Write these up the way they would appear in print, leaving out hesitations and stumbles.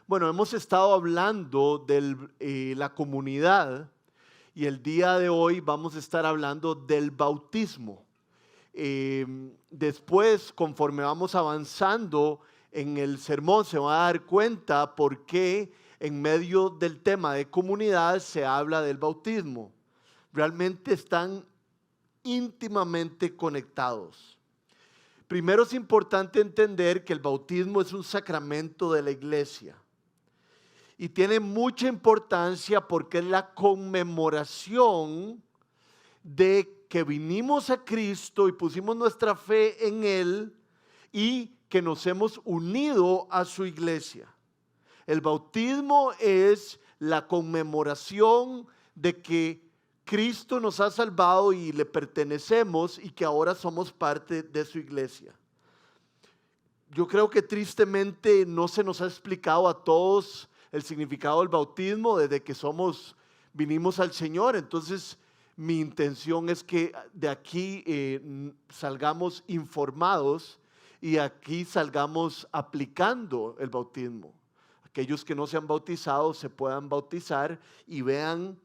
Bueno, hemos estado hablando de la comunidad y el día de hoy vamos a estar hablando del bautismo. Después, conforme vamos avanzando en el sermón, se va a dar cuenta por qué en medio del tema de comunidad se habla del bautismo. Realmente están íntimamente conectados. Primero es importante entender que el bautismo es un sacramento de la iglesia. Y tiene mucha importancia porque es la conmemoración de que vinimos a Cristo y pusimos nuestra fe en Él y que nos hemos unido a su iglesia. El bautismo es la conmemoración de que Cristo nos ha salvado y le pertenecemos y que ahora somos parte de su iglesia. Yo creo que tristemente no se nos ha explicado a todos el significado del bautismo desde que vinimos al Señor. Entonces, mi intención es que de aquí salgamos informados y aquí salgamos aplicando el bautismo. Aquellos que no se han bautizado se puedan bautizar y vean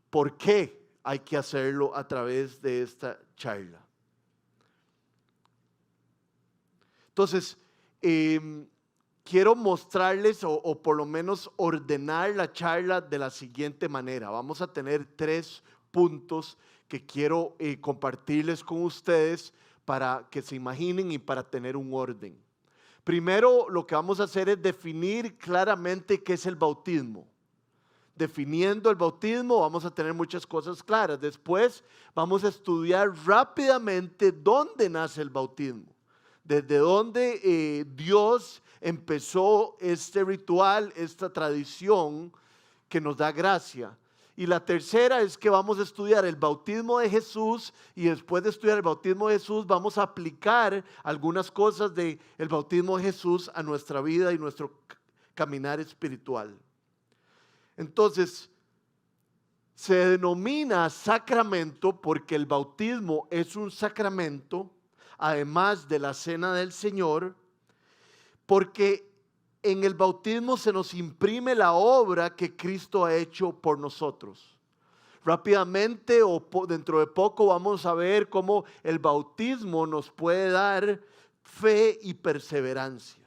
por qué hay que hacerlo a través de esta charla. Entonces, quiero mostrarles o por lo menos ordenar la charla de la siguiente manera. Vamos a tener 3 puntos que quiero compartirles con ustedes para que se imaginen y para tener un orden. Primero, lo que vamos a hacer es definir claramente qué es el bautismo. Definiendo el bautismo vamos a tener muchas cosas claras. Después vamos a estudiar rápidamente dónde nace el bautismo. Desde dónde Dios empezó este ritual, esta tradición que nos da gracia. Y la tercera es que vamos a estudiar el bautismo de Jesús y después de estudiar el bautismo de Jesús vamos a aplicar algunas cosas del bautismo de Jesús a nuestra vida y nuestro caminar espiritual. Entonces, se denomina sacramento porque el bautismo es un sacramento, además de la cena del Señor, porque en el bautismo se nos imprime la obra que Cristo ha hecho por nosotros. Rápidamente o dentro de poco vamos a ver cómo el bautismo nos puede dar fe y perseverancia.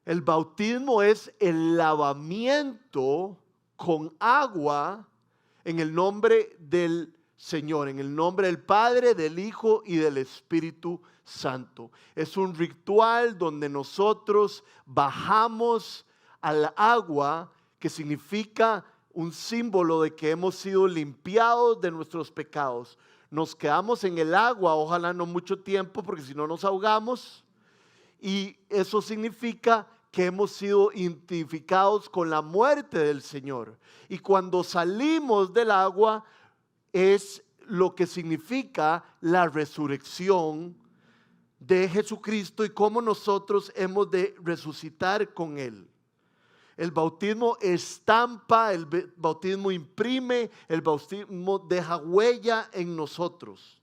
El bautismo es el lavamiento con agua en el nombre del Señor, en el nombre del Padre, del Hijo y del Espíritu Santo. Es un ritual donde nosotros bajamos al agua, que significa un símbolo de que hemos sido limpiados de nuestros pecados. Nos quedamos en el agua, ojalá no mucho tiempo, porque si no nos ahogamos. Y eso significa que hemos sido identificados con la muerte del Señor. Y cuando salimos del agua es lo que significa la resurrección de Jesucristo y cómo nosotros hemos de resucitar con Él. El bautismo estampa, el bautismo imprime, el bautismo deja huella en nosotros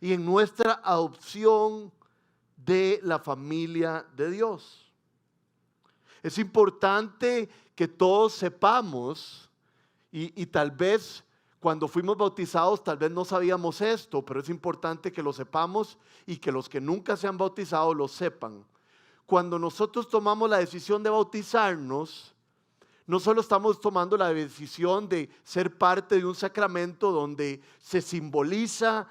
y en nuestra adopción de la familia de Dios. Es importante que todos sepamos y tal vez cuando fuimos bautizados tal vez no sabíamos esto, pero es importante que lo sepamos y que los que nunca se han bautizado lo sepan. Cuando nosotros tomamos la decisión de bautizarnos, no solo estamos tomando la decisión de ser parte de un sacramento donde se simboliza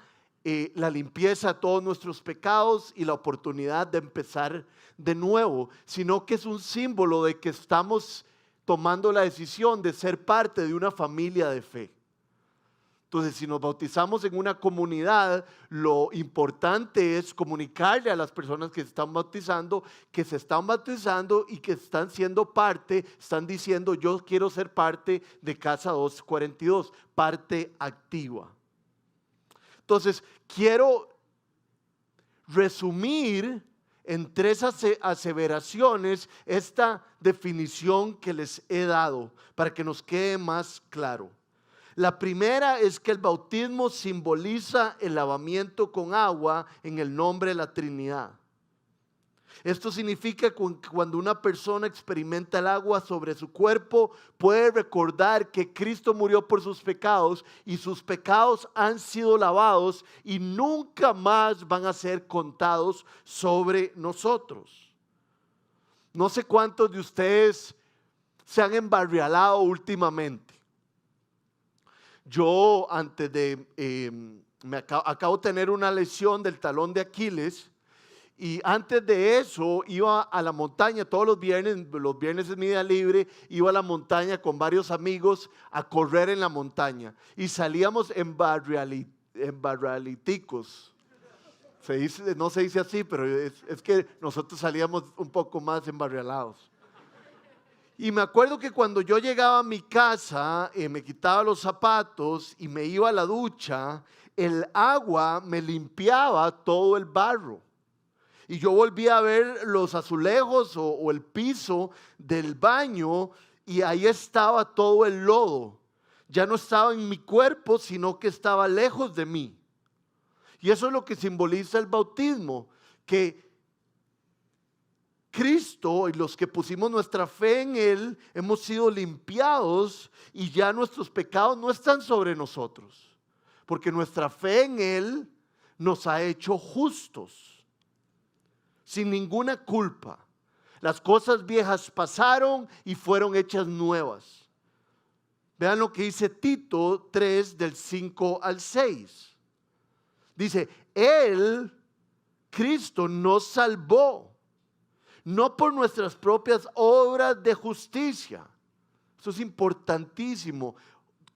la limpieza de todos nuestros pecados y la oportunidad de empezar de nuevo, sino que es un símbolo de que estamos tomando la decisión de ser parte de una familia de fe. Entonces, si nos bautizamos en una comunidad, lo importante es comunicarle a las personas que se están bautizando y que están siendo parte, están diciendo yo quiero ser parte de Casa 242, parte activa. Entonces, quiero resumir en 3 aseveraciones esta definición que les he dado para que nos quede más claro. La primera es que el bautismo simboliza el lavamiento con agua en el nombre de la Trinidad. Esto significa que cuando una persona experimenta el agua sobre su cuerpo, puede recordar que Cristo murió por sus pecados y sus pecados han sido lavados y nunca más van a ser contados sobre nosotros. No sé cuántos de ustedes se han embarrialado últimamente. Yo antes de, acabo de tener una lesión del talón de Aquiles. Y antes de eso iba a la montaña todos los viernes es mi día libre, iba a la montaña con varios amigos a correr en la montaña. Y salíamos embarraliticos. No se dice así, pero es que nosotros salíamos un poco más embarrialados. Y me acuerdo que cuando yo llegaba a mi casa, me quitaba los zapatos y me iba a la ducha, el agua me limpiaba todo el barro. Y yo volví a ver los azulejos o el piso del baño y ahí estaba todo el lodo. Ya no estaba en mi cuerpo, sino que estaba lejos de mí. Y eso es lo que simboliza el bautismo, que Cristo y los que pusimos nuestra fe en Él hemos sido limpiados y ya nuestros pecados no están sobre nosotros, porque nuestra fe en Él nos ha hecho justos. Sin ninguna culpa. Las cosas viejas pasaron y fueron hechas nuevas. Vean lo que dice Tito 3 del 5 al 6. Dice, Él, Cristo, nos salvó, no por nuestras propias obras de justicia. Eso es importantísimo.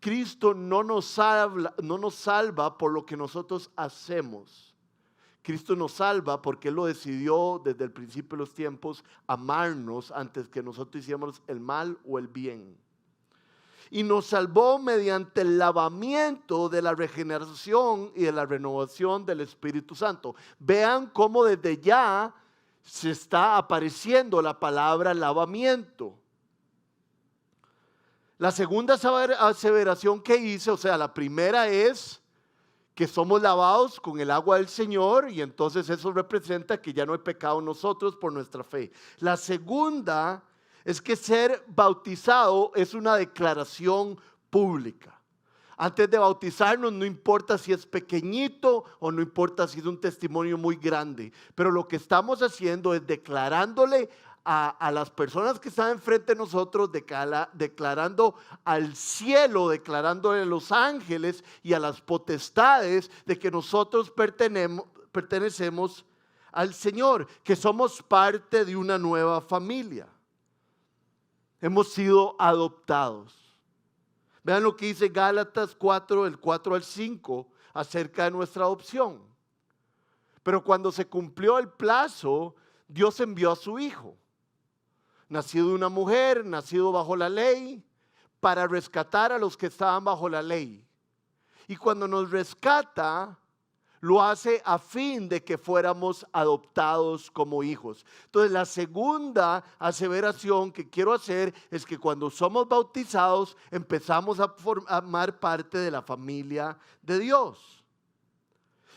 Cristo no nos salva por lo que nosotros hacemos. Cristo nos salva porque Él lo decidió desde el principio de los tiempos, amarnos antes que nosotros hiciéramos el mal o el bien. Y nos salvó mediante el lavamiento de la regeneración y de la renovación del Espíritu Santo. Vean cómo desde ya se está apareciendo la palabra lavamiento. La segunda aseveración que hice, o sea, la primera es que somos lavados con el agua del Señor y entonces eso representa que ya no hay pecado en nosotros por nuestra fe. La segunda es que ser bautizado es una declaración pública. Antes de bautizarnos no importa si es pequeñito o no importa si es un testimonio muy grande, pero lo que estamos haciendo es declarándole a las personas que están enfrente de nosotros, declarando al cielo, declarándole a los ángeles y a las potestades de que nosotros pertenecemos al Señor, que somos parte de una nueva familia. Hemos sido adoptados. Vean lo que dice Gálatas 4, del 4 al 5, acerca de nuestra adopción. Pero cuando se cumplió el plazo, Dios envió a su Hijo, nacido de una mujer, nacido bajo la ley, para rescatar a los que estaban bajo la ley. Y cuando nos rescata, lo hace a fin de que fuéramos adoptados como hijos. Entonces, la segunda aseveración que quiero hacer es que cuando somos bautizados, empezamos a formar parte de la familia de Dios.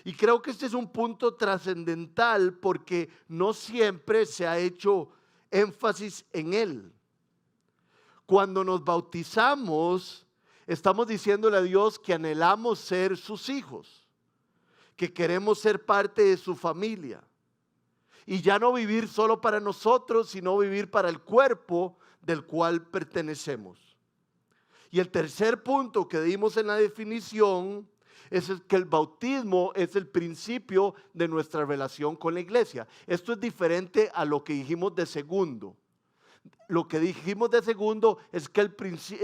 Y creo que este es un punto trascendental porque no siempre se ha hecho énfasis en él. Cuando nos bautizamos, estamos diciéndole a Dios que anhelamos ser sus hijos, que queremos ser parte de su familia y ya no vivir solo para nosotros, sino vivir para el cuerpo del cual pertenecemos. Y el tercer punto que dimos en la definición es que el bautismo es el principio de nuestra relación con la iglesia. Esto es diferente a lo que dijimos de segundo. Lo que dijimos de segundo es que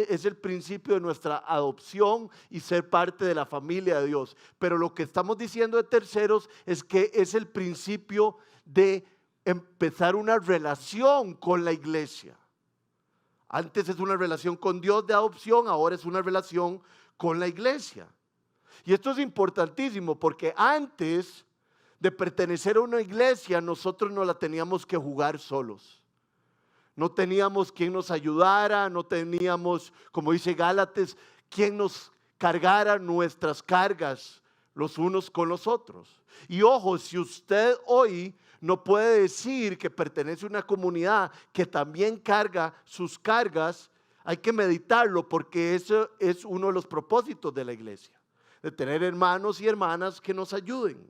es el principio de nuestra adopción y ser parte de la familia de Dios. Pero lo que estamos diciendo de terceros es que es el principio de empezar una relación con la iglesia. Antes es una relación con Dios de adopción, ahora es una relación con la iglesia. Y esto es importantísimo porque antes de pertenecer a una iglesia nosotros no la teníamos que jugar solos. No teníamos quien nos ayudara, no teníamos, como dice Gálatas, quien nos cargara nuestras cargas los unos con los otros. Y ojo, si usted hoy no puede decir que pertenece a una comunidad que también carga sus cargas. Hay que meditarlo porque eso es uno de los propósitos de la iglesia, de tener hermanos y hermanas que nos ayuden.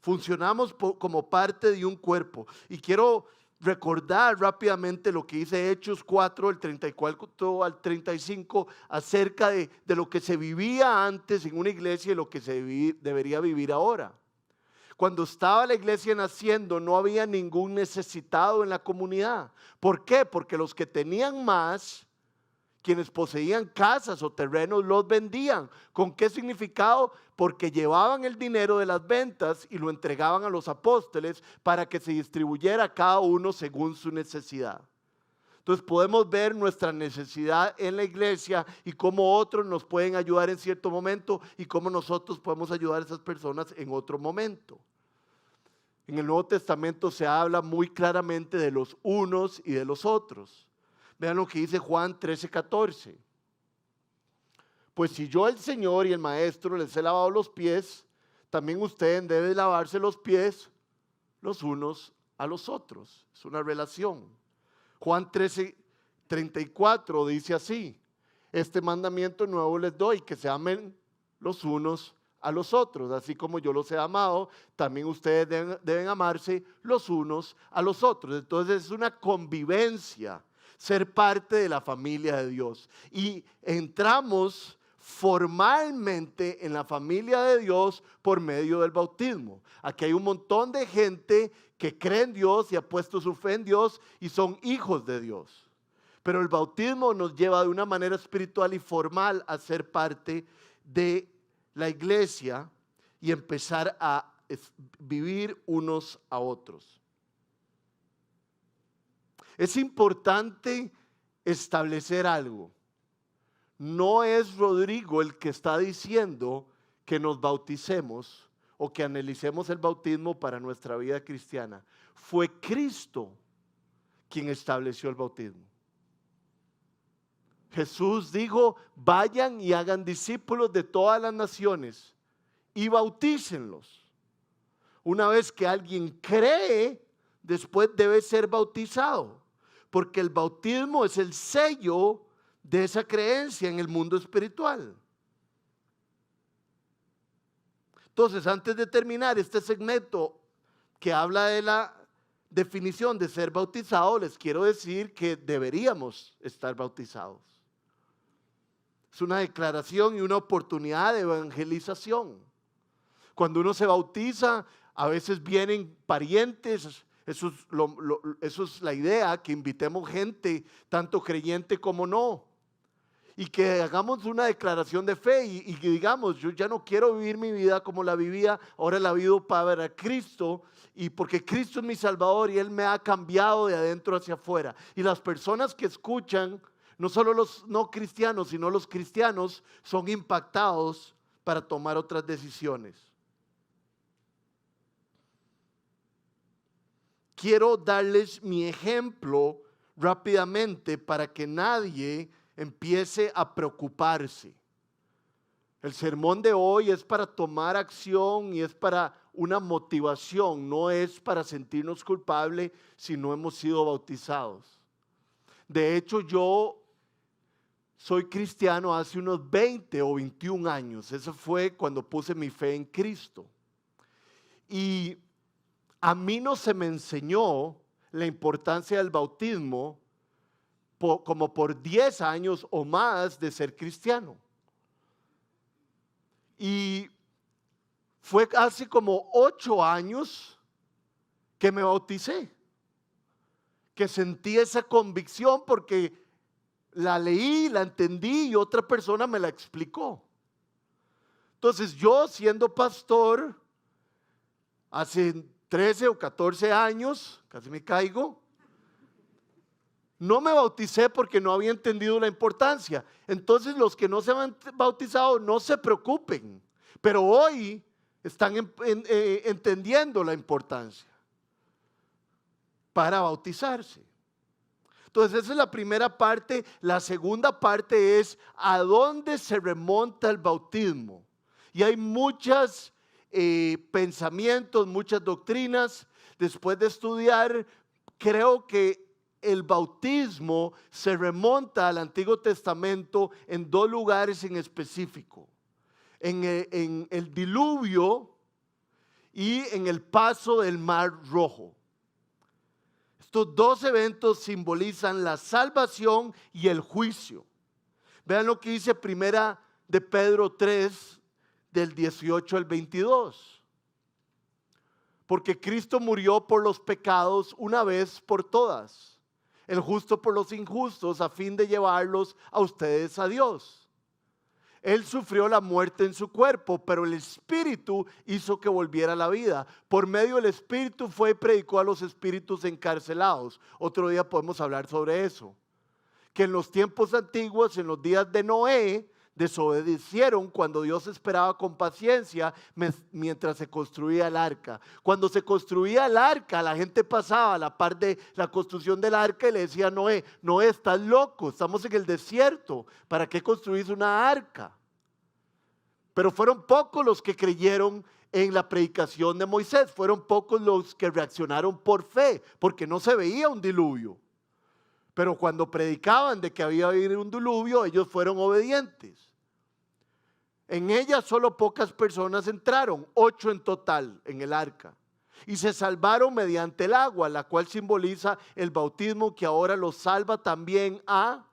Funcionamos como parte de un cuerpo. Y quiero recordar rápidamente lo que dice Hechos 4, del 34 al 35, acerca de lo que se vivía antes en una iglesia y lo que debería vivir ahora. Cuando estaba la iglesia naciendo, no había ningún necesitado en la comunidad. ¿Por qué? Porque los que tenían más, quienes poseían casas o terrenos, los vendían. ¿Con qué significado? Porque llevaban el dinero de las ventas y lo entregaban a los apóstoles para que se distribuyera a cada uno según su necesidad. Entonces podemos ver nuestra necesidad en la iglesia y cómo otros nos pueden ayudar en cierto momento y cómo nosotros podemos ayudar a esas personas en otro momento. En el Nuevo Testamento se habla muy claramente de los unos y de los otros. Vean lo que dice Juan 13:14. Pues si yo, el Señor y el Maestro, les he lavado los pies, también ustedes deben lavarse los pies los unos a los otros. Es una relación. Juan 13:34 dice así: este mandamiento nuevo les doy, que se amen los unos a los otros, así como yo los he amado, también ustedes deben amarse los unos a los otros. Entonces es una convivencia, ser parte de la familia de Dios. Y entramos formalmente en la familia de Dios por medio del bautismo. Aquí hay un montón de gente que cree en Dios y ha puesto su fe en Dios y son hijos de Dios. Pero el bautismo nos lleva de una manera espiritual y formal a ser parte de la iglesia y empezar a vivir unos a otros. Es importante establecer algo. No es Rodrigo el que está diciendo que nos bauticemos o que analicemos el bautismo para nuestra vida cristiana. Fue Cristo quien estableció el bautismo. Jesús dijo: vayan y hagan discípulos de todas las naciones y bautícenlos. Una vez que alguien cree, después debe ser bautizado, porque el bautismo es el sello de esa creencia en el mundo espiritual. Entonces, antes de terminar este segmento que habla de la definición de ser bautizado, les quiero decir que deberíamos estar bautizados. Es una declaración y una oportunidad de evangelización. Cuando uno se bautiza, a veces vienen parientes. Eso es la idea, que invitemos gente, tanto creyente como no. Y que hagamos una declaración de fe y que digamos: yo ya no quiero vivir mi vida como la vivía, ahora la vivo para Cristo, y porque Cristo es mi Salvador y Él me ha cambiado de adentro hacia afuera. Y las personas que escuchan, no solo los no cristianos, sino los cristianos, son impactados para tomar otras decisiones. Quiero darles mi ejemplo rápidamente para que nadie empiece a preocuparse. El sermón de hoy es para tomar acción y es para una motivación, no es para sentirnos culpables si no hemos sido bautizados. De hecho, yo soy cristiano hace unos 20 o 21 años. Eso fue cuando puse mi fe en Cristo. Y a mí no se me enseñó la importancia del bautismo como por 10 años o más de ser cristiano. Y fue hace como 8 años que me bauticé, que sentí esa convicción porque la leí, la entendí y otra persona me la explicó. Entonces yo, siendo pastor hace 13 o 14 años, casi me caigo, no me bauticé porque no había entendido la importancia. Entonces los que no se han bautizado, no se preocupen, pero hoy están entendiendo la importancia para bautizarse. Entonces esa es la primera parte. La segunda parte es: ¿a dónde se remonta el bautismo? Y hay muchas pensamientos, muchas doctrinas. Después de estudiar, creo que el bautismo se remonta al Antiguo Testamento en dos lugares en específico. En el diluvio y en el paso del Mar Rojo. Estos dos eventos simbolizan la salvación y el juicio. Vean lo que dice Primera de Pedro 3, del 18 al 22. Porque Cristo murió por los pecados una vez por todas, el justo por los injustos, a fin de llevarlos a ustedes a Dios. Él sufrió la muerte en su cuerpo, pero el Espíritu hizo que volviera a la vida. Por medio del Espíritu fue y predicó a los espíritus encarcelados. Otro día podemos hablar sobre eso. Que en los tiempos antiguos, en los días de Noé, desobedecieron cuando Dios esperaba con paciencia mientras se construía el arca. Cuando se construía el arca, la gente pasaba a la par de la construcción del arca y le decía a Noé: Noé, estás loco, estamos en el desierto, ¿para qué construís una arca? Pero fueron pocos los que creyeron en la predicación de Moisés, fueron pocos los que reaccionaron por fe, porque no se veía un diluvio. Pero cuando predicaban de que había habido un diluvio, ellos fueron obedientes. En ella solo pocas personas entraron, 8 en total en el arca. Y se salvaron mediante el agua, la cual simboliza el bautismo que ahora los salva también a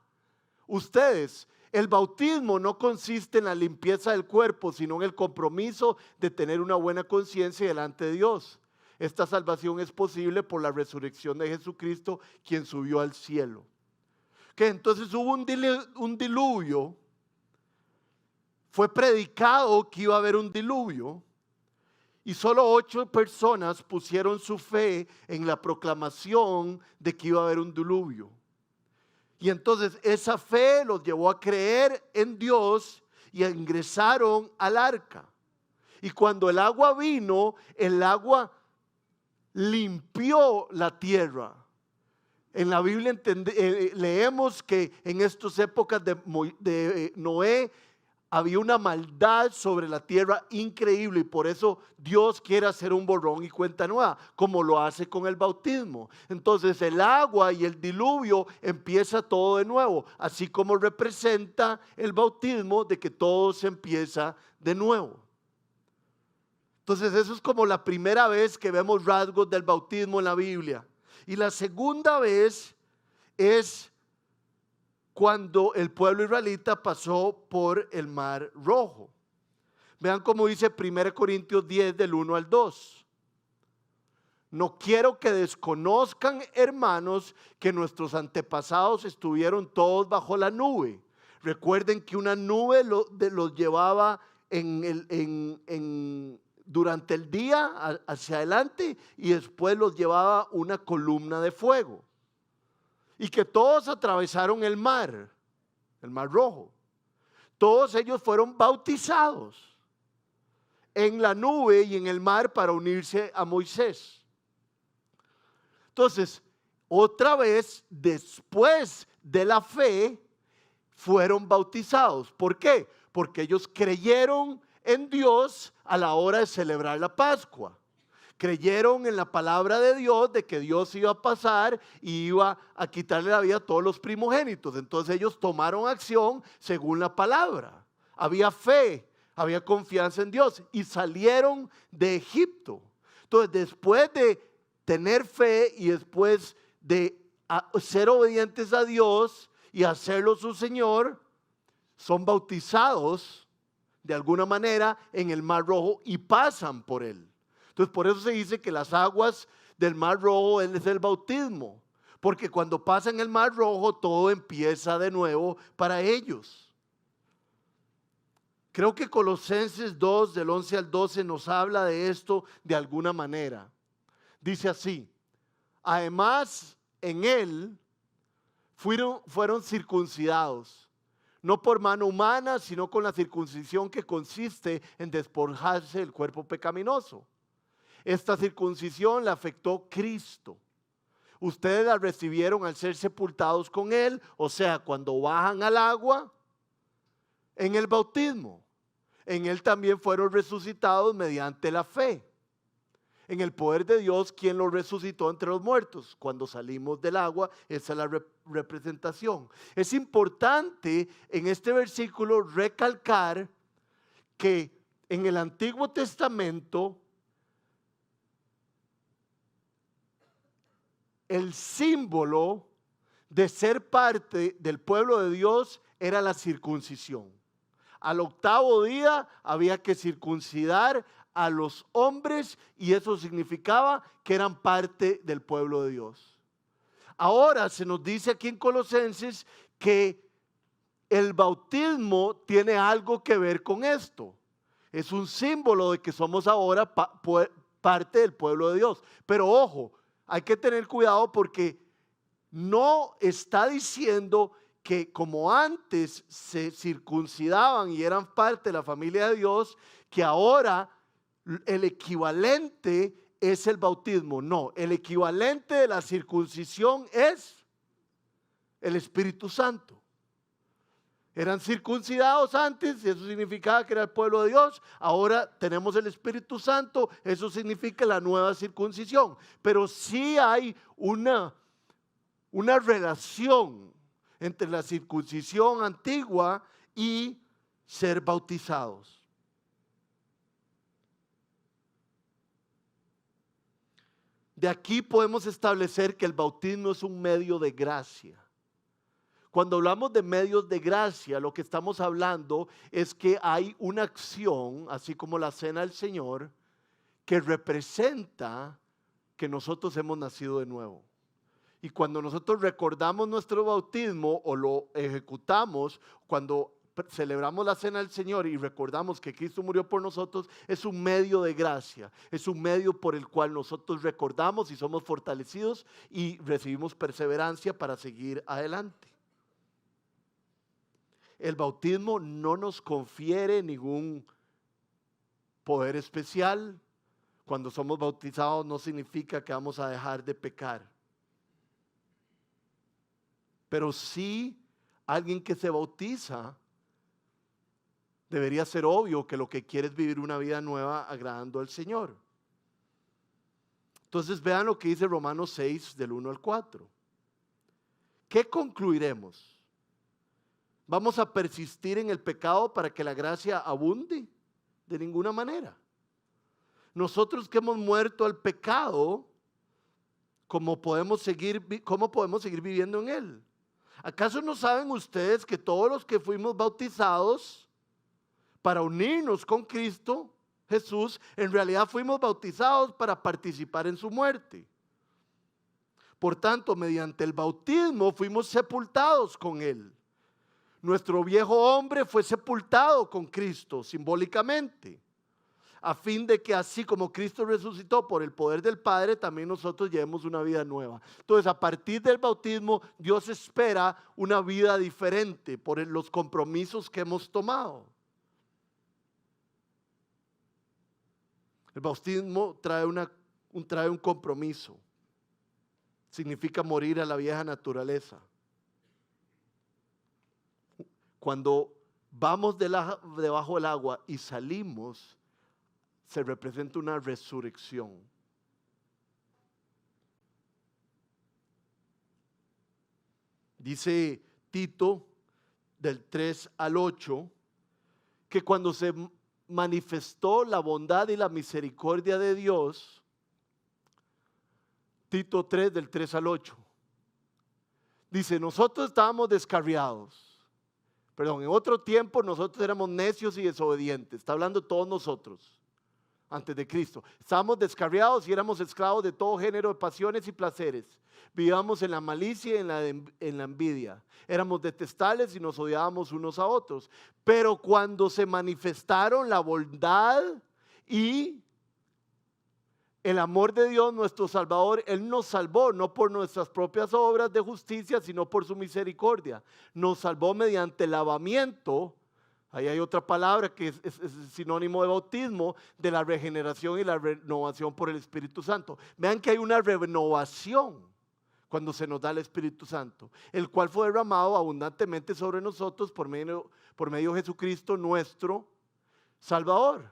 ustedes. El bautismo no consiste en la limpieza del cuerpo, sino en el compromiso de tener una buena conciencia delante de Dios. Esta salvación es posible por la resurrección de Jesucristo, quien subió al cielo. Que entonces hubo un diluvio. Fue predicado que iba a haber un diluvio. Y solo 8 personas pusieron su fe en la proclamación de que iba a haber un diluvio. Y entonces esa fe los llevó a creer en Dios y ingresaron al arca. Y cuando el agua vino, el agua limpió la tierra. En la Biblia leemos que en estas épocas de Noé había una maldad sobre la tierra increíble, y por eso Dios quiere hacer un borrón y cuenta nueva, como lo hace con el bautismo. Entonces el agua y el diluvio empieza todo de nuevo, así como representa el bautismo de que todo se empieza de nuevo. Entonces eso es como la primera vez que vemos rasgos del bautismo en la Biblia. Y la segunda vez es cuando el pueblo israelita pasó por el Mar Rojo. Vean cómo dice 1 Corintios 10 del 1 al 2. No quiero que desconozcan, hermanos, que nuestros antepasados estuvieron todos bajo la nube. Recuerden que una nube los llevaba durante el día hacia adelante, y después los llevaba una columna de fuego. Y que todos atravesaron el Mar Rojo. Todos ellos fueron bautizados en la nube y en el mar para unirse a Moisés. Entonces, otra vez, después de la fe, fueron bautizados. ¿Por qué? Porque ellos creyeron en Dios a la hora de celebrar la Pascua. Creyeron en la palabra de Dios de que Dios iba a pasar y iba a quitarle la vida a todos los primogénitos. Entonces ellos tomaron acción según la palabra. Había fe, había confianza en Dios y salieron de Egipto. Entonces, después de tener fe y después de ser obedientes a Dios y hacerlo su Señor, son bautizados de alguna manera en el Mar Rojo y pasan por él. Entonces, por eso se dice que las aguas del Mar Rojo es el bautismo, porque cuando pasan el Mar Rojo todo empieza de nuevo para ellos. Creo que Colosenses 2 del 11 al 12 nos habla de esto de alguna manera. Dice así: además en él fueron circuncidados, no por mano humana, sino con la circuncisión que consiste en despojarse del cuerpo pecaminoso. Esta circuncisión la afectó Cristo. Ustedes la recibieron al ser sepultados con él, o sea, cuando bajan al agua en el bautismo. en Él también fueron resucitados mediante la fe en el poder de Dios, quien los resucitó entre los muertos. Cuando salimos del agua, esa es la representación. Es importante en este versículo recalcar que en el Antiguo Testamento el símbolo de ser parte del pueblo de Dios era la circuncisión. Al octavo día había que circuncidar a los hombres y eso significaba que eran parte del pueblo de Dios. Ahora se nos dice aquí en Colosenses que el bautismo tiene algo que ver con esto. Es un símbolo de que somos ahora parte del pueblo de Dios. Pero ojo, hay que tener cuidado porque no está diciendo que como antes se circuncidaban y eran parte de la familia de Dios, que ahora el equivalente es el bautismo. No, el equivalente de la circuncisión es el Espíritu Santo. Eran circuncidados antes y eso significaba que era el pueblo de Dios. Ahora tenemos el Espíritu Santo, eso significa la nueva circuncisión. Pero sí hay una relación entre la circuncisión antigua y ser bautizados. De aquí podemos establecer que el bautismo es un medio de gracia. Cuando hablamos de medios de gracia, lo que estamos hablando es que hay una acción, así como la cena del Señor, que representa que nosotros hemos nacido de nuevo. Y cuando nosotros recordamos nuestro bautismo o lo ejecutamos, cuando celebramos la cena del Señor y recordamos que Cristo murió por nosotros, es un medio de gracia, es un medio por el cual nosotros recordamos y somos fortalecidos y recibimos perseverancia para seguir adelante. El bautismo no nos confiere ningún poder especial. Cuando somos bautizados no significa que vamos a dejar de pecar. Pero sí, alguien que se bautiza debería ser obvio que lo que quiere es vivir una vida nueva agradando al Señor. Entonces vean lo que dice Romanos 6 del 1 al 4. ¿Qué concluiremos? ¿Vamos a persistir en el pecado para que la gracia abunde? De ninguna manera. Nosotros que hemos muerto al pecado, ¿cómo podemos seguir viviendo en él? ¿Acaso no saben ustedes que todos los que fuimos bautizados para unirnos con Cristo Jesús, en realidad fuimos bautizados para participar en su muerte? Por tanto, mediante el bautismo fuimos sepultados con él. Nuestro viejo hombre fue sepultado con Cristo simbólicamente, a fin de que así como Cristo resucitó por el poder del Padre, también nosotros llevemos una vida nueva. Entonces, a partir del bautismo, Dios espera una vida diferente por los compromisos que hemos tomado. El bautismo trae un compromiso. Significa morir a la vieja naturaleza. Cuando vamos debajo del agua y salimos, se representa una resurrección. Dice Tito del 3 al 8 que cuando se manifestó la bondad y la misericordia de Dios, Tito 3 del 3 al 8, dice, nosotros estábamos descarriados. Perdón, en otro tiempo nosotros éramos necios y desobedientes. Está hablando de todos nosotros. Antes de Cristo. Estábamos descarriados y éramos esclavos de todo género de pasiones y placeres. Vivíamos en la malicia y en la envidia. Éramos detestables y nos odiábamos unos a otros. Pero cuando se manifestaron la bondad y el amor de Dios nuestro Salvador, Él nos salvó no por nuestras propias obras de justicia, sino por su misericordia. Nos salvó mediante el lavamiento. Ahí hay otra palabra que es sinónimo de bautismo, de la regeneración y la renovación por el Espíritu Santo. Vean que hay una renovación cuando se nos da el Espíritu Santo, el cual fue derramado abundantemente sobre nosotros por medio de Jesucristo nuestro Salvador.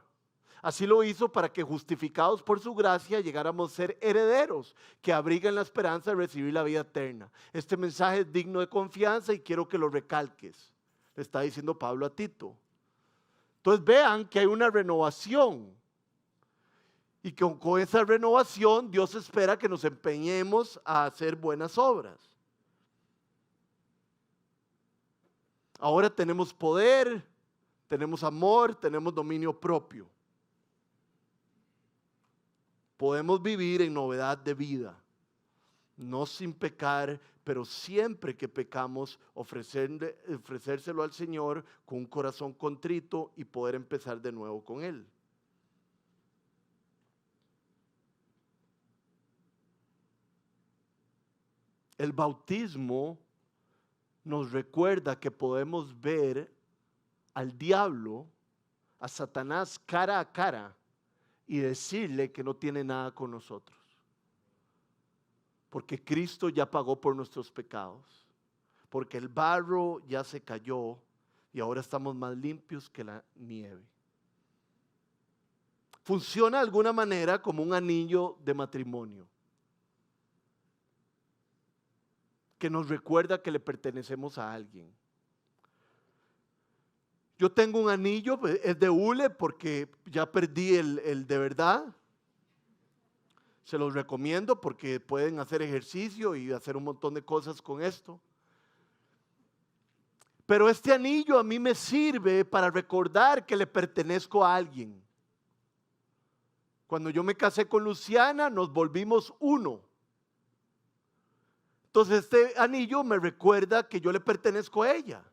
Así lo hizo para que, justificados por su gracia, llegáramos a ser herederos que abrigan la esperanza de recibir la vida eterna. Este mensaje es digno de confianza y quiero que lo recalques. Le está diciendo Pablo a Tito. Entonces vean que hay una renovación. Y con esa renovación Dios espera que nos empeñemos a hacer buenas obras. Ahora tenemos poder, tenemos amor, tenemos dominio propio. Podemos vivir en novedad de vida, no sin pecar, pero siempre que pecamos, ofrecérselo al Señor con un corazón contrito y poder empezar de nuevo con Él. El bautismo nos recuerda que podemos ver al diablo, a Satanás cara a cara y decirle que no tiene nada con nosotros. Porque Cristo ya pagó por nuestros pecados. Porque el barro ya se cayó y ahora estamos más limpios que la nieve. Funciona de alguna manera como un anillo de matrimonio que nos recuerda que le pertenecemos a alguien. Yo tengo un anillo, es de hule porque ya perdí el de verdad. Se los recomiendo porque pueden hacer ejercicio y hacer un montón de cosas con esto. Pero este anillo a mí me sirve para recordar que le pertenezco a alguien. Cuando yo me casé con Luciana, nos volvimos uno. Entonces este anillo me recuerda que yo le pertenezco a ella.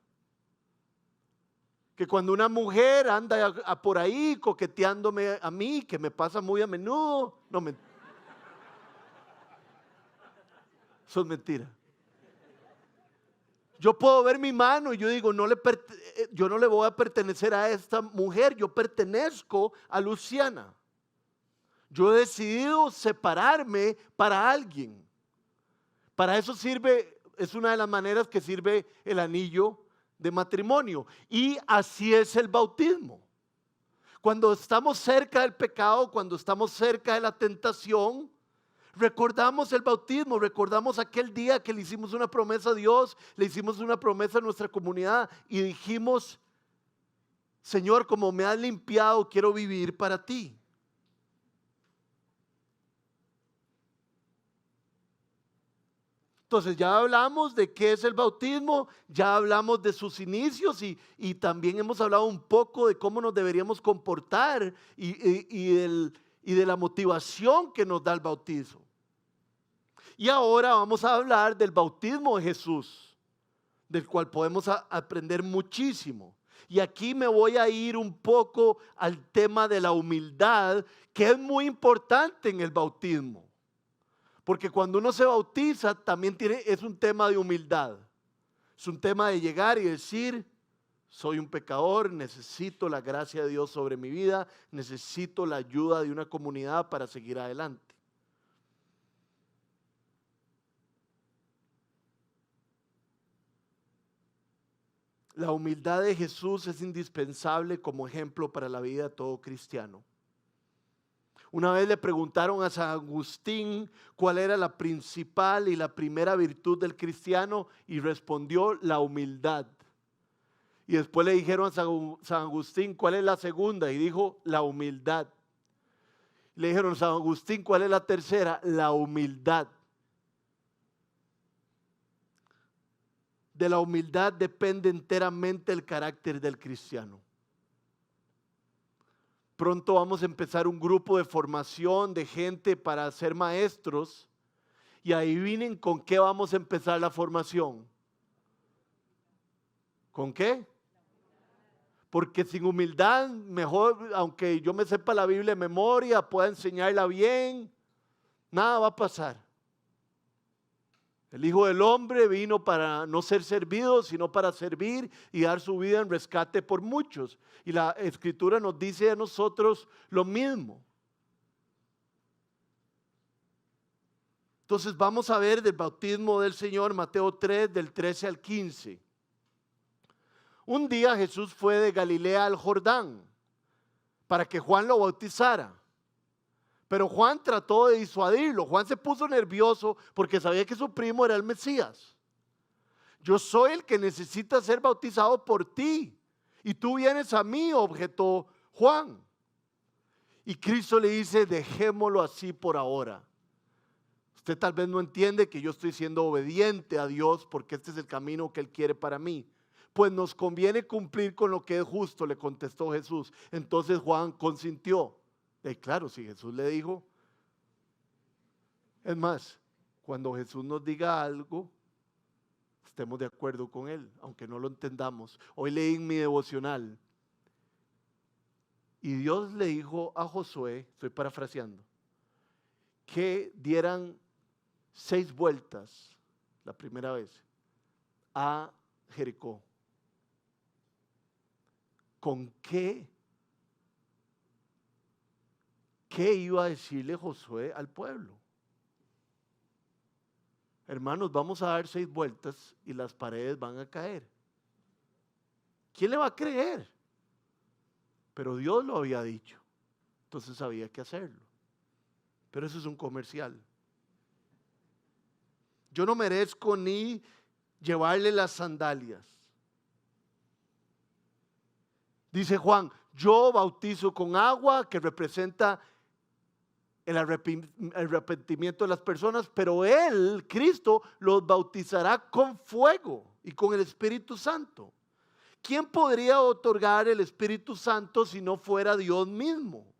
Que cuando una mujer anda por ahí coqueteándome a mí, que me pasa muy a menudo, eso es mentira. Yo puedo ver mi mano y yo digo, yo no le voy a pertenecer a esta mujer, yo pertenezco a Luciana. Yo he decidido separarme para alguien. Para eso sirve, es una de las maneras que sirve el anillo de matrimonio. Y así es el bautismo. Cuando estamos cerca del pecado, cuando estamos cerca de la tentación, recordamos el bautismo, recordamos aquel día que le hicimos una promesa a Dios, le hicimos una promesa a nuestra comunidad y dijimos, Señor, como me has limpiado, quiero vivir para ti. Entonces ya hablamos de qué es el bautismo, ya hablamos de sus inicios y también hemos hablado un poco de cómo nos deberíamos comportar y de la motivación que nos da el bautismo. Y ahora vamos a hablar del bautismo de Jesús, del cual podemos aprender muchísimo. Y aquí me voy a ir un poco al tema de la humildad, que es muy importante en el bautismo. Porque cuando uno se bautiza también es un tema de humildad. Es un tema de llegar y decir, soy un pecador, necesito la gracia de Dios sobre mi vida, necesito la ayuda de una comunidad para seguir adelante. La humildad de Jesús es indispensable como ejemplo para la vida de todo cristiano. Una vez le preguntaron a San Agustín cuál era la principal y la primera virtud del cristiano y respondió la humildad. Y después le dijeron a San Agustín cuál es la segunda y dijo la humildad. Le dijeron a San Agustín cuál es la tercera, la humildad. De la humildad depende enteramente el carácter del cristiano. Pronto vamos a empezar un grupo de formación de gente para ser maestros y adivinen con qué vamos a empezar la formación. ¿Con qué? Porque sin humildad, mejor, aunque yo me sepa la Biblia de memoria, pueda enseñarla bien, nada va a pasar. El Hijo del Hombre vino para no ser servido, sino para servir y dar su vida en rescate por muchos. Y la Escritura nos dice a nosotros lo mismo. Entonces vamos a ver del bautismo del Señor, Mateo 3, del 13 al 15. Un día Jesús fue de Galilea al Jordán para que Juan lo bautizara. Pero Juan trató de disuadirlo. Juan se puso nervioso porque sabía que su primo era el Mesías. Yo soy el que necesita ser bautizado por ti, y tú vienes a mí, objetó Juan. Y Cristo le dice, dejémoslo así por ahora. Usted tal vez no entiende que yo estoy siendo obediente a Dios porque este es el camino que Él quiere para mí. Pues nos conviene cumplir con lo que es justo, le contestó Jesús. Entonces Juan consintió. Y claro, si Jesús le dijo. Es más, cuando Jesús nos diga algo, estemos de acuerdo con Él, aunque no lo entendamos. Hoy leí en mi devocional. Y Dios le dijo a Josué, estoy parafraseando, que dieran 6 vueltas la primera vez a Jericó. ¿Con qué iba a decirle Josué al pueblo? Hermanos, vamos a dar 6 vueltas y las paredes van a caer. ¿Quién le va a creer? Pero Dios lo había dicho, entonces había que hacerlo. Pero eso es un comercial. Yo no merezco ni llevarle las sandalias. Dice Juan, yo bautizo con agua que representa el arrepentimiento de las personas, pero Él, Cristo, los bautizará con fuego y con el Espíritu Santo. ¿Quién podría otorgar el Espíritu Santo si no fuera Dios mismo?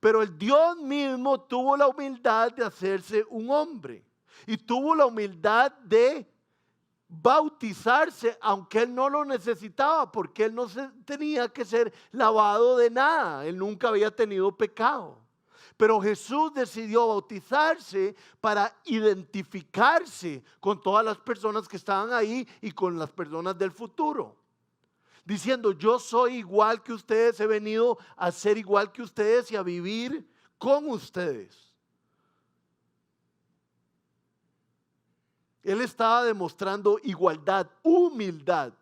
Pero el Dios mismo tuvo la humildad de hacerse un hombre y tuvo la humildad de bautizarse, aunque Él no lo necesitaba, porque Él no tenía que ser lavado de nada. Él nunca había tenido pecado. Pero Jesús decidió bautizarse para identificarse con todas las personas que estaban ahí y con las personas del futuro. Diciendo, yo soy igual que ustedes, he venido a ser igual que ustedes y a vivir con ustedes. Él estaba demostrando igualdad, humildad.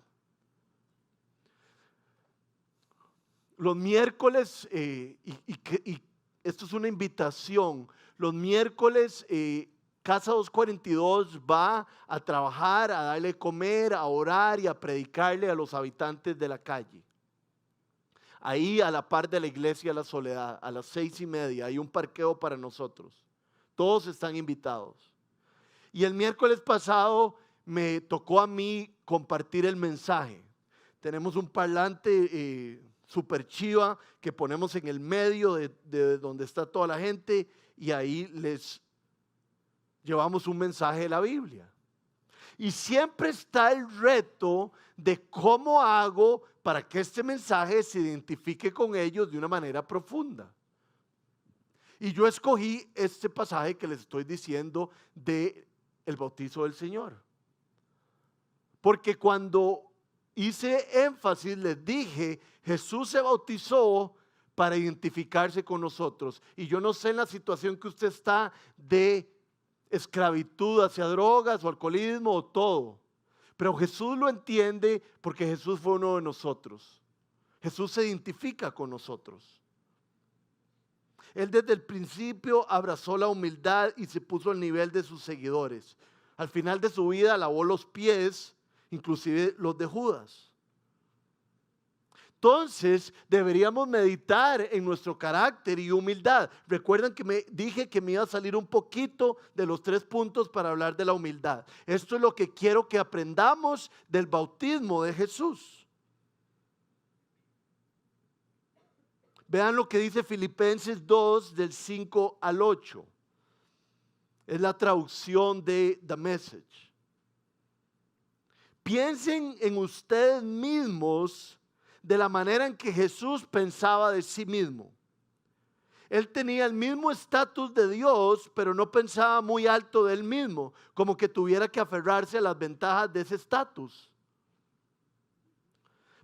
Los miércoles, y esto es una invitación, los miércoles Casa 242 va a trabajar, a darle comer, a orar y a predicarle a los habitantes de la calle. Ahí a la par de la iglesia La Soledad, a las 6:30, hay un parqueo para nosotros. Todos están invitados. Y el miércoles pasado me tocó a mí compartir el mensaje. Tenemos un parlante super chiva que ponemos en el medio de donde está toda la gente y ahí les llevamos un mensaje de la Biblia. Y siempre está el reto de cómo hago para que este mensaje se identifique con ellos de una manera profunda. Y yo escogí este pasaje que les estoy diciendo de el bautizo del Señor. Porque cuando hice énfasis, les dije, Jesús se bautizó para identificarse con nosotros. Y yo no sé en la situación que usted está de esclavitud hacia drogas o alcoholismo o todo. Pero Jesús lo entiende porque Jesús fue uno de nosotros. Jesús se identifica con nosotros. Él desde el principio abrazó la humildad y se puso al nivel de sus seguidores. Al final de su vida lavó los pies, inclusive los de Judas. Entonces deberíamos meditar en nuestro carácter y humildad. Recuerdan que me dije que me iba a salir un poquito de los 3 puntos para hablar de la humildad. Esto es lo que quiero que aprendamos del bautismo de Jesús. Vean lo que dice Filipenses 2 del 5 al 8. Es la traducción de The Message. Piensen en ustedes mismos de la manera en que Jesús pensaba de sí mismo. Él tenía el mismo estatus de Dios, pero no pensaba muy alto de él mismo, como que tuviera que aferrarse a las ventajas de ese estatus.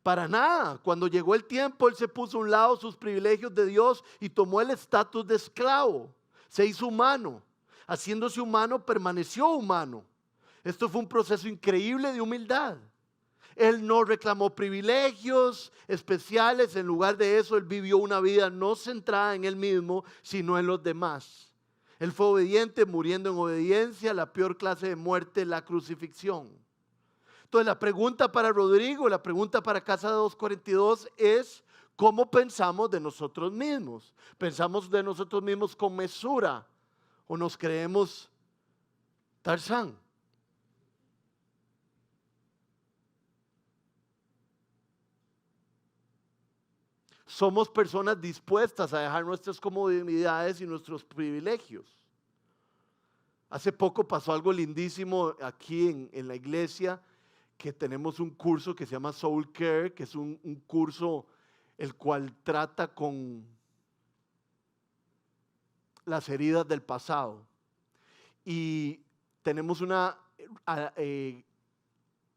Para nada, cuando llegó el tiempo, él se puso a un lado sus privilegios de Dios y tomó el estatus de esclavo. Se hizo humano. Haciéndose humano, permaneció humano. Esto fue un proceso increíble de humildad. Él no reclamó privilegios especiales. En lugar de eso, él vivió una vida no centrada en él mismo, sino en los demás. Él fue obediente, muriendo en obediencia, la peor clase de muerte, la crucifixión. Entonces la pregunta para Rodrigo, la pregunta para Casa 242 es: ¿cómo pensamos de nosotros mismos? ¿Pensamos de nosotros mismos con mesura o nos creemos Tarzán? Somos personas dispuestas a dejar nuestras comodidades y nuestros privilegios. Hace poco pasó algo lindísimo aquí en la iglesia, que tenemos un curso que se llama Soul Care, que es un curso el cual trata con las heridas del pasado. Y tenemos una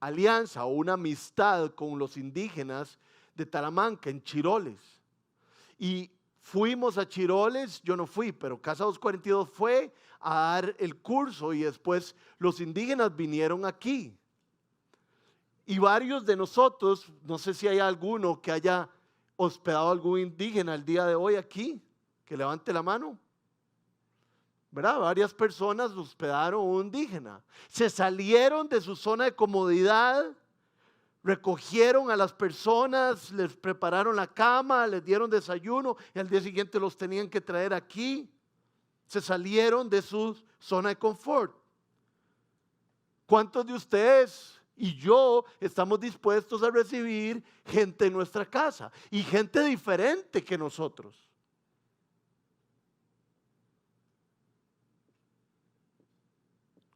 alianza o una amistad con los indígenas de Talamanca, en Chiroles. Y fuimos a Chiroles, yo no fui, pero Casa 242 fue a dar el curso y después los indígenas vinieron aquí. Y varios de nosotros, no sé si hay alguno que haya hospedado a algún indígena el día de hoy aquí, que levante la mano. ¿Verdad? Varias personas hospedaron a un indígena. Se salieron de su zona de comodidad, recogieron a las personas, les prepararon la cama, les dieron desayuno y al día siguiente los tenían que traer aquí. Se salieron de su zona de confort. ¿Cuántos de ustedes y yo estamos dispuestos a recibir gente en nuestra casa y gente diferente que nosotros?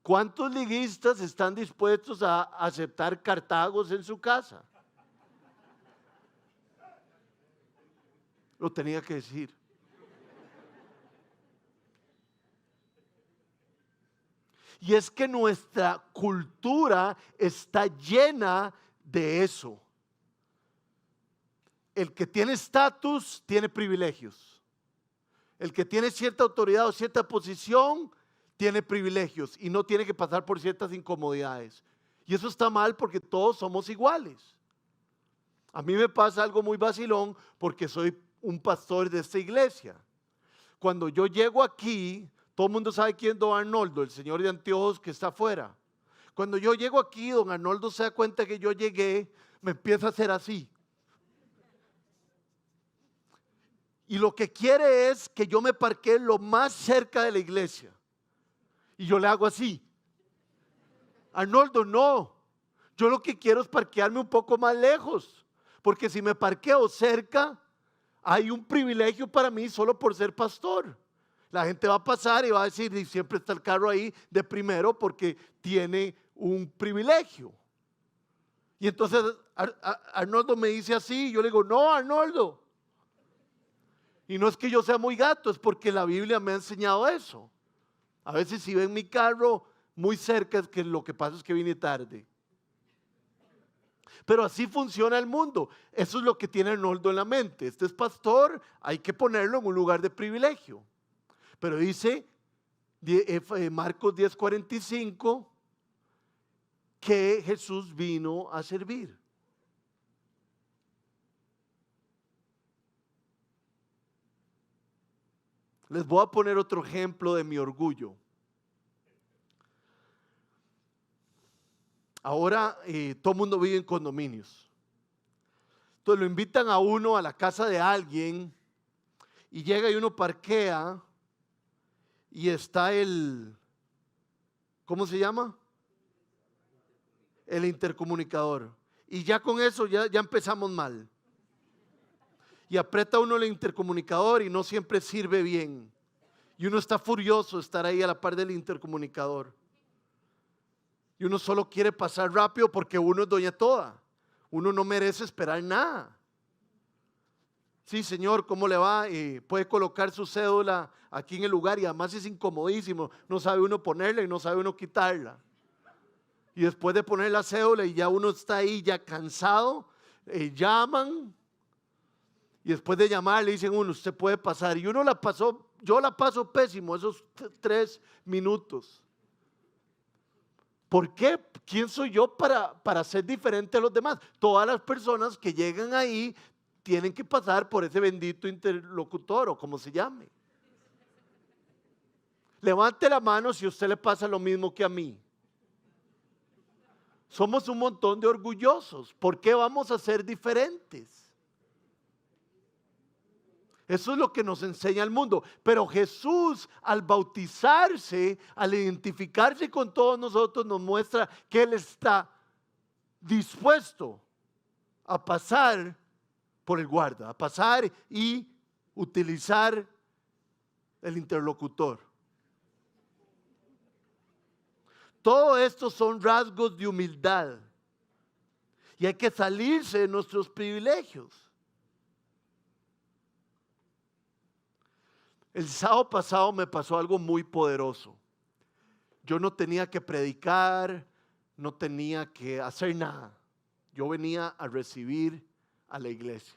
¿Cuántos liguistas están dispuestos a aceptar cartagos en su casa? Lo tenía que decir. Y es que nuestra cultura está llena de eso. El que tiene estatus tiene privilegios. El que tiene cierta autoridad o cierta posición tiene privilegios y no tiene que pasar por ciertas incomodidades. Y eso está mal porque todos somos iguales. A mí me pasa algo muy vacilón porque soy un pastor de esta iglesia. Cuando yo llego aquí, todo el mundo sabe quién es don Arnoldo, el señor de anteojos que está afuera. Cuando yo llego aquí, don Arnoldo se da cuenta que yo llegué, me empieza a hacer así. Y lo que quiere es que yo me parquee lo más cerca de la iglesia. Y yo le hago así. Arnoldo, no. Yo lo que quiero es parquearme un poco más lejos. Porque si me parqueo cerca, hay un privilegio para mí solo por ser pastor. La gente va a pasar y va a decir, y siempre está el carro ahí de primero porque tiene un privilegio. Y entonces Arnoldo me dice así, y yo le digo, no, Arnoldo. Y no es que yo sea muy gato, es porque la Biblia me ha enseñado eso. A veces si ven mi carro muy cerca es que lo que pasa es que vine tarde. Pero así funciona el mundo. Eso es lo que tiene Arnoldo en la mente. Este es pastor, hay que ponerlo en un lugar de privilegio. Pero dice Marcos 10:45 que Jesús vino a servir. Les voy a poner otro ejemplo de mi orgullo. Ahora todo el mundo vive en condominios. Entonces lo invitan a uno a la casa de alguien y llega y uno parquea y está ¿cómo se llama? El intercomunicador. Y ya con eso ya empezamos mal. Y aprieta uno el intercomunicador y no siempre sirve bien. Y uno está furioso de estar ahí a la par del intercomunicador. Y uno solo quiere pasar rápido porque uno es doña toda. Uno no merece esperar nada. Sí, señor, ¿cómo le va? Puede colocar su cédula aquí en el lugar y además es incomodísimo. No sabe uno ponerla y no sabe uno quitarla. Y después de poner la cédula y ya uno está ahí ya cansado, llaman y después de llamar le dicen uno, usted puede pasar. Y uno yo la paso pésimo esos 3 minutos. ¿Por qué? ¿Quién soy yo para ser diferente a los demás? Todas las personas que llegan ahí tienen que pasar por ese bendito interlocutor o como se llame. Levante la mano si a usted le pasa lo mismo que a mí. Somos un montón de orgullosos. ¿Por qué vamos a ser diferentes? Eso es lo que nos enseña el mundo. Pero Jesús, al bautizarse, al identificarse con todos nosotros, nos muestra que Él está dispuesto a pasar por el guarda, a pasar y utilizar el interlocutor. Todo esto son rasgos de humildad. Y hay que salirse de nuestros privilegios. El sábado pasado me pasó algo muy poderoso. Yo no tenía que predicar, no tenía que hacer nada. Yo venía a recibir a la iglesia.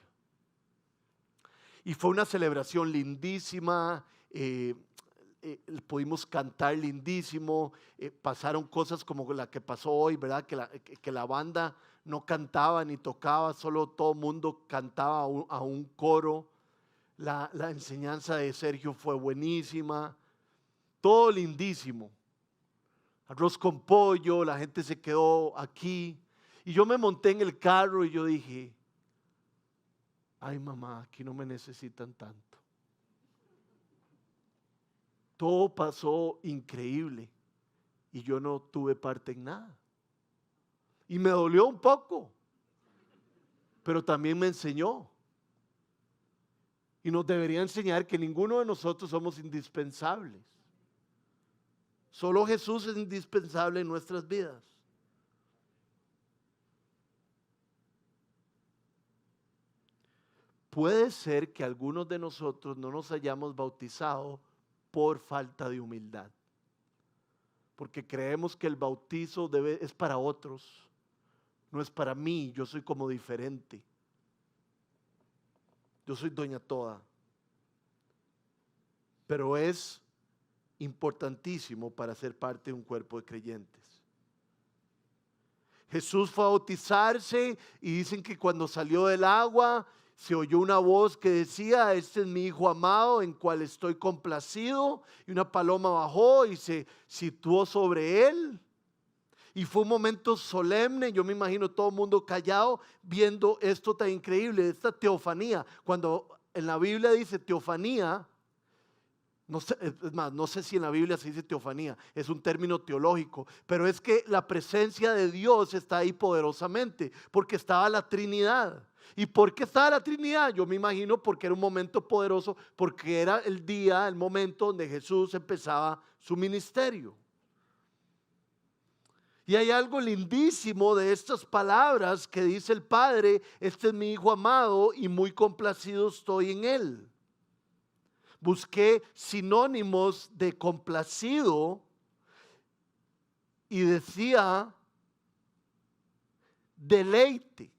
Y fue una celebración lindísima, pudimos cantar lindísimo, pasaron cosas como la que pasó hoy, ¿verdad? Que la banda no cantaba ni tocaba, solo todo el mundo cantaba a un coro. La enseñanza de Sergio fue buenísima, todo lindísimo. Arroz con pollo, la gente se quedó aquí. Y yo me monté en el carro y yo dije, ay mamá, aquí no me necesitan tanto. Todo pasó increíble y yo no tuve parte en nada. Y me dolió un poco, pero también me enseñó. Y nos debería enseñar que ninguno de nosotros somos indispensables. Solo Jesús es indispensable en nuestras vidas. Puede ser que algunos de nosotros no nos hayamos bautizado por falta de humildad. Porque creemos que el bautizo es para otros, no es para mí, yo soy como diferente. Yo soy doña toda. Pero es importantísimo para ser parte de un cuerpo de creyentes. Jesús fue a bautizarse y dicen que cuando salió del agua se oyó una voz que decía, este es mi hijo amado en cual estoy complacido, y una paloma bajó y se situó sobre él. Y fue un momento solemne, yo me imagino todo el mundo callado viendo esto tan increíble, esta teofanía. Cuando en la Biblia dice teofanía, no sé, es más, no sé si en la Biblia se dice teofanía, es un término teológico, pero es que la presencia de Dios está ahí poderosamente, porque estaba la Trinidad. ¿Y por qué estaba la Trinidad? Yo me imagino porque era un momento poderoso, porque era el día, el momento donde Jesús empezaba su ministerio. Y hay algo lindísimo de estas palabras que dice el Padre, este es mi Hijo amado y muy complacido estoy en él. Busqué sinónimos de complacido y decía deleite,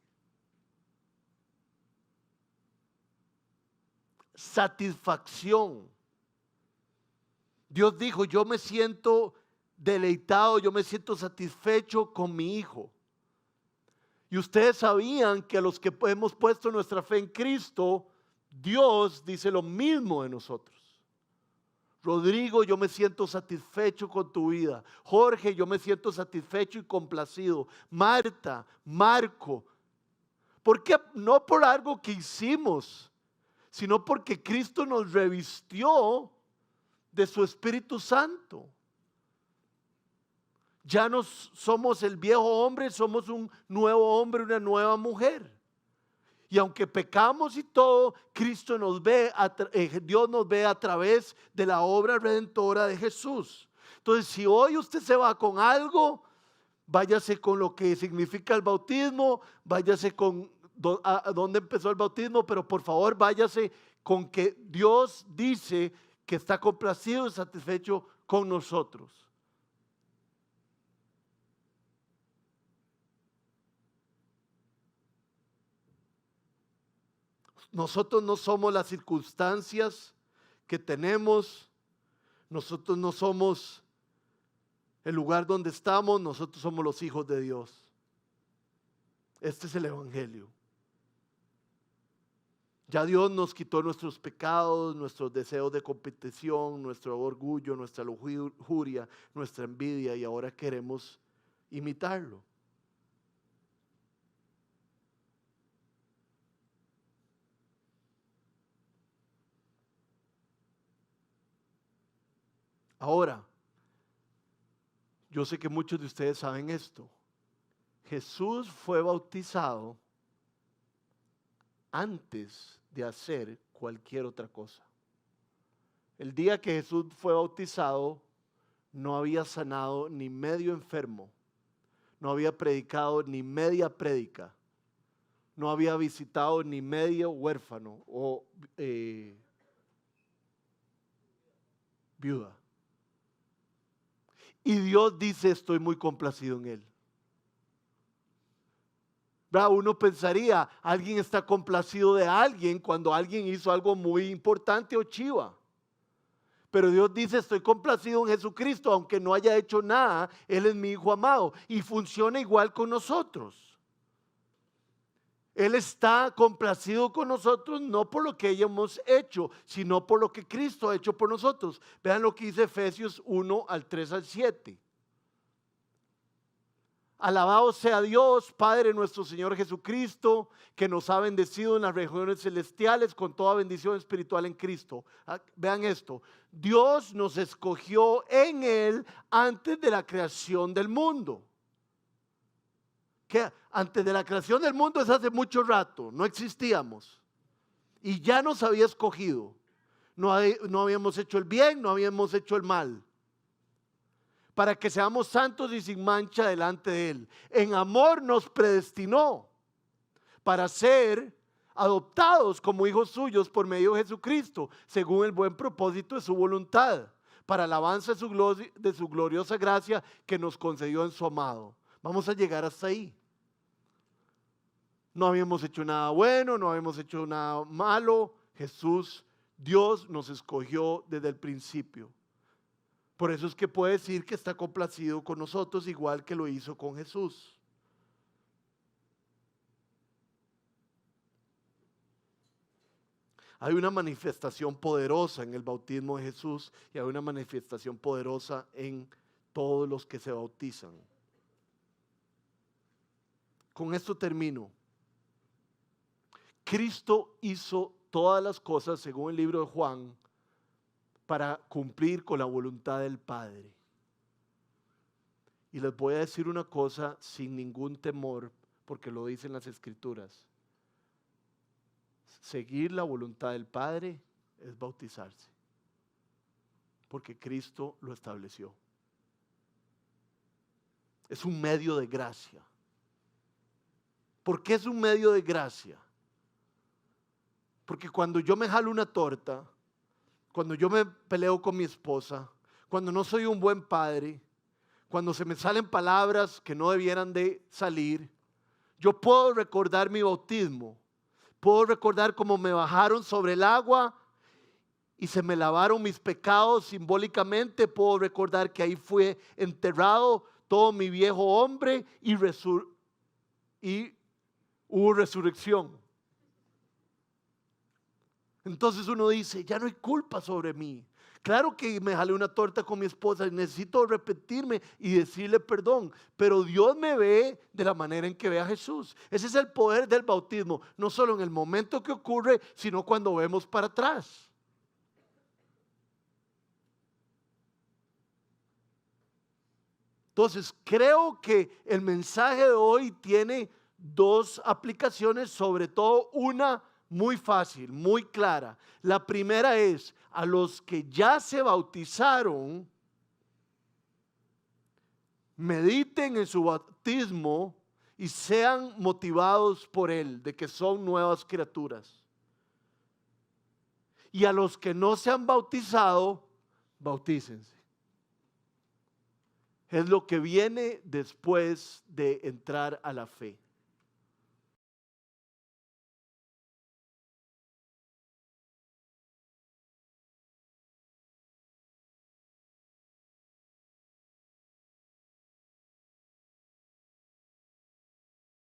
satisfacción. Dios dijo, yo me siento deleitado, yo me siento satisfecho con mi hijo. Y ustedes sabían que a los que hemos puesto nuestra fe en Cristo, Dios dice lo mismo de nosotros. Rodrigo, yo me siento satisfecho con tu vida. Jorge, yo me siento satisfecho y complacido. Marta, Marco. ¿Por qué? No por algo que hicimos, sino porque Cristo nos revistió de su Espíritu Santo. Ya no somos el viejo hombre, somos un nuevo hombre, una nueva mujer. Y aunque pecamos y todo, Cristo nos ve, Dios nos ve a través de la obra redentora de Jesús. Entonces, si hoy usted se va con algo, váyase con lo que significa el bautismo, váyase con a dónde empezó el bautismo, pero por favor váyase con que Dios dice que está complacido y satisfecho con nosotros. Nosotros no somos las circunstancias que tenemos, nosotros no somos el lugar donde estamos, nosotros somos los hijos de Dios. Este es el Evangelio. Ya Dios nos quitó nuestros pecados, nuestros deseos de competición, nuestro orgullo, nuestra lujuria, nuestra envidia, y ahora queremos imitarlo. Ahora, yo sé que muchos de ustedes saben esto. Jesús fue bautizado antes de hacer cualquier otra cosa. El día que Jesús fue bautizado, no había sanado ni medio enfermo, no había predicado ni media prédica, no había visitado ni medio huérfano o viuda. Y Dios dice, estoy muy complacido en él. Uno pensaría, alguien está complacido de alguien cuando alguien hizo algo muy importante o chiva. Pero Dios dice, estoy complacido en Jesucristo, aunque no haya hecho nada, Él es mi Hijo amado. Y funciona igual con nosotros. Él está complacido con nosotros no por lo que hayamos hecho, sino por lo que Cristo ha hecho por nosotros. Vean lo que dice Efesios 1, al 3 al 7. Alabado sea Dios, Padre nuestro Señor Jesucristo, que nos ha bendecido en las regiones celestiales con toda bendición espiritual en Cristo. Vean esto, Dios nos escogió en Él antes de la creación del mundo. Que antes de la creación del mundo es hace mucho rato, no existíamos. Y ya nos había escogido. No habíamos hecho el bien, no habíamos hecho el mal. Para que seamos santos y sin mancha delante de Él. En amor nos predestinó para ser adoptados como hijos suyos por medio de Jesucristo, según el buen propósito de su voluntad, para alabanza de su gloriosa gracia que nos concedió en su amado. Vamos a llegar hasta ahí. No habíamos hecho nada bueno, no habíamos hecho nada malo. Jesús, Dios nos escogió desde el principio. Por eso es que puede decir que está complacido con nosotros igual que lo hizo con Jesús. Hay una manifestación poderosa en el bautismo de Jesús y hay una manifestación poderosa en todos los que se bautizan. Con esto termino. Cristo hizo todas las cosas, según el libro de Juan, para cumplir con la voluntad del Padre. Y les voy a decir una cosa sin ningún temor, porque lo dicen las Escrituras. Seguir la voluntad del Padre es bautizarse, porque Cristo lo estableció. Es un medio de gracia. ¿Por qué es un medio de gracia? Porque cuando yo me jalo una torta, cuando yo me peleo con mi esposa, cuando no soy un buen padre, cuando se me salen palabras que no debieran de salir, yo puedo recordar mi bautismo, puedo recordar cómo me bajaron sobre el agua y se me lavaron mis pecados simbólicamente, puedo recordar que ahí fue enterrado todo mi viejo hombre y hubo resurrección. Entonces uno dice, ya no hay culpa sobre mí. Claro que me jalé una torta con mi esposa y necesito arrepentirme y decirle perdón, pero Dios me ve de la manera en que ve a Jesús. Ese es el poder del bautismo, no solo en el momento que ocurre, sino cuando vemos para atrás. Entonces creo que el mensaje de hoy tiene dos aplicaciones, sobre todo una muy fácil, muy clara. La primera es, a los que ya se bautizaron, mediten en su bautismo y sean motivados por él, de que son nuevas criaturas. Y a los que no se han bautizado, bautícense. Es lo que viene después de entrar a la fe.